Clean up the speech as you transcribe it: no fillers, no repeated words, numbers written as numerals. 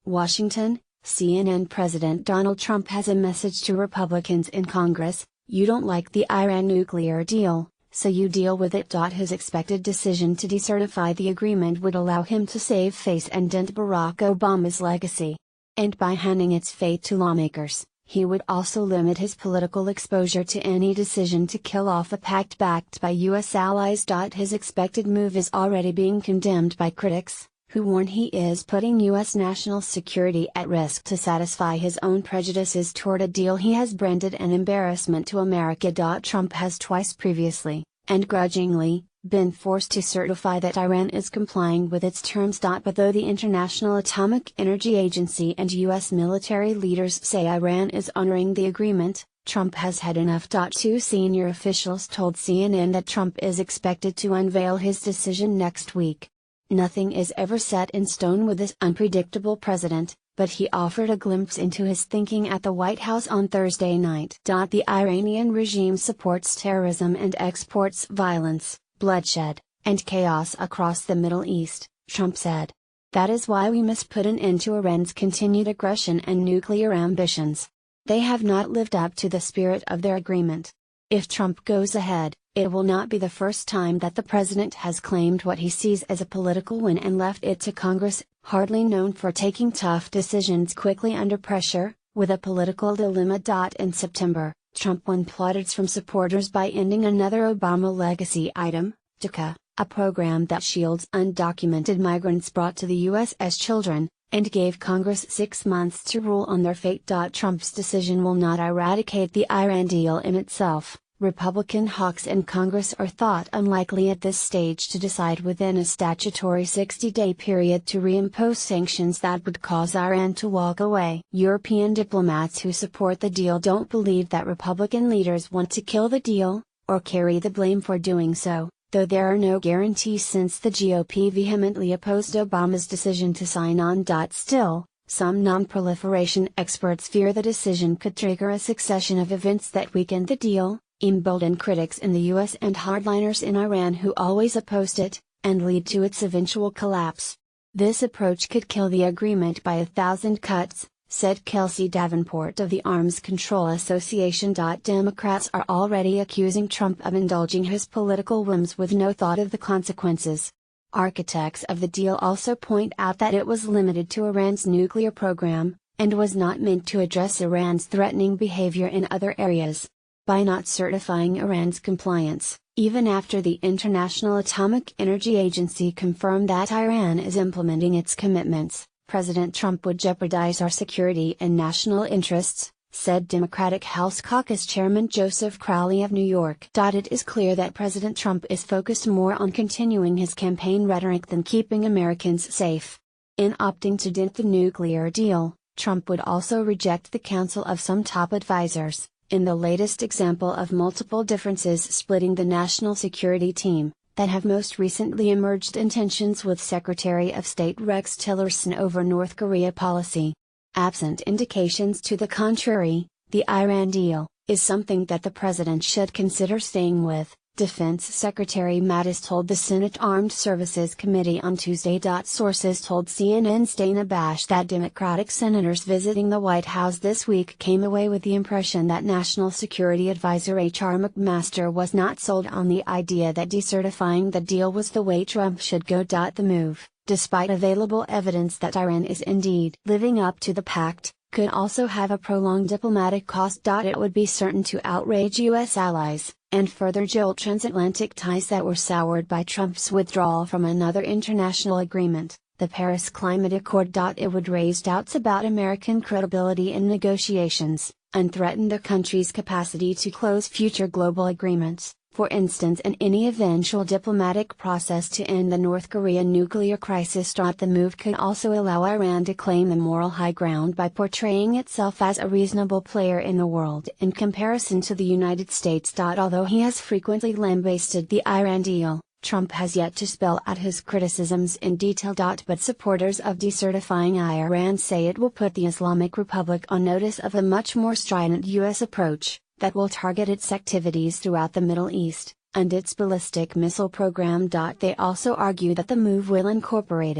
Washington, CNN. President Donald Trump has a message to Republicans in Congress: "You don't like the Iran nuclear deal, so you deal with it." His expected decision to decertify the agreement would allow him to save face and dent Barack Obama's legacy. And by handing its fate to lawmakers, he would also limit his political exposure to any decision to kill off a pact backed by U.S. allies. His expected move is already being condemned by critics, who warn he is putting U.S. national security at risk to satisfy his own prejudices toward a deal he has branded an embarrassment to America. Trump has twice previously, and grudgingly, been forced to certify that Iran is complying with its terms. But though the International Atomic Energy Agency and U.S. military leaders say Iran is honoring the agreement, Trump has had enough. Two senior officials told CNN that Trump is expected to unveil his decision next week. Nothing is ever set in stone with this unpredictable president, but he offered a glimpse into his thinking at the White House on Thursday night. The Iranian regime supports terrorism and exports violence, bloodshed, and chaos across the Middle East, Trump said. That is why we must put an end to Iran's continued aggression and nuclear ambitions. They have not lived up to the spirit of their agreement. If Trump goes ahead, it will not be the first time that the president has claimed what he sees as a political win and left it to Congress, hardly known for taking tough decisions quickly under pressure, with a political dilemma. In September, Trump won plaudits from supporters by ending another Obama legacy item, DACA, a program that shields undocumented migrants brought to the U.S. as children, and gave Congress 6 months to rule on their fate. Trump's decision will not eradicate the Iran deal in itself. Republican hawks in Congress are thought unlikely at this stage to decide within a statutory 60-day period to reimpose sanctions that would cause Iran to walk away. European diplomats who support the deal don't believe that Republican leaders want to kill the deal, or carry the blame for doing so, though there are no guarantees since the GOP vehemently opposed Obama's decision to sign on. Still, some non-proliferation experts fear the decision could trigger a succession of events that weaken the deal, embolden critics in the US and hardliners in Iran who always opposed it, and lead to its eventual collapse. This approach could kill the agreement by 1,000 cuts, said Kelsey Davenport of the Arms Control Association. Democrats are already accusing Trump of indulging his political whims with no thought of the consequences. Architects of the deal also point out that it was limited to Iran's nuclear program, and was not meant to address Iran's threatening behavior in other areas. By not certifying Iran's compliance, even after the International Atomic Energy Agency confirmed that Iran is implementing its commitments, President Trump would jeopardize our security and national interests, said Democratic House Caucus Chairman Joseph Crowley of New York. It is clear that President Trump is focused more on continuing his campaign rhetoric than keeping Americans safe. In opting to dent the nuclear deal, Trump would also reject the counsel of some top advisors. In the latest example of multiple differences splitting the national security team, that have most recently emerged in tensions with Secretary of State Rex Tillerson over North Korea policy. Absent indications to the contrary, the Iran deal is something that the president should consider staying with, Defense Secretary Mattis told the Senate Armed Services Committee on Tuesday. Sources told CNN's Dana Bash that Democratic senators visiting the White House this week came away with the impression that National Security Advisor H.R. McMaster was not sold on the idea that decertifying the deal was the way Trump should go. The move, despite available evidence that Iran is indeed living up to the pact, could also have a prolonged diplomatic cost. It would be certain to outrage U.S. allies, and further jolt transatlantic ties that were soured by Trump's withdrawal from another international agreement, the Paris Climate Accord. It would raise doubts about American credibility in negotiations, and threaten the country's capacity to close future global agreements, for instance in any eventual diplomatic process to end the North Korean nuclear crisis. The move could also allow Iran to claim the moral high ground by portraying itself as a reasonable player in the world in comparison to the United States. Although he has frequently lambasted the Iran deal, Trump has yet to spell out his criticisms in detail. But supporters of decertifying Iran say it will put the Islamic Republic on notice of a much more strident U.S. approach that will target its activities throughout the Middle East, and its ballistic missile program. They also argue that the move will incorporate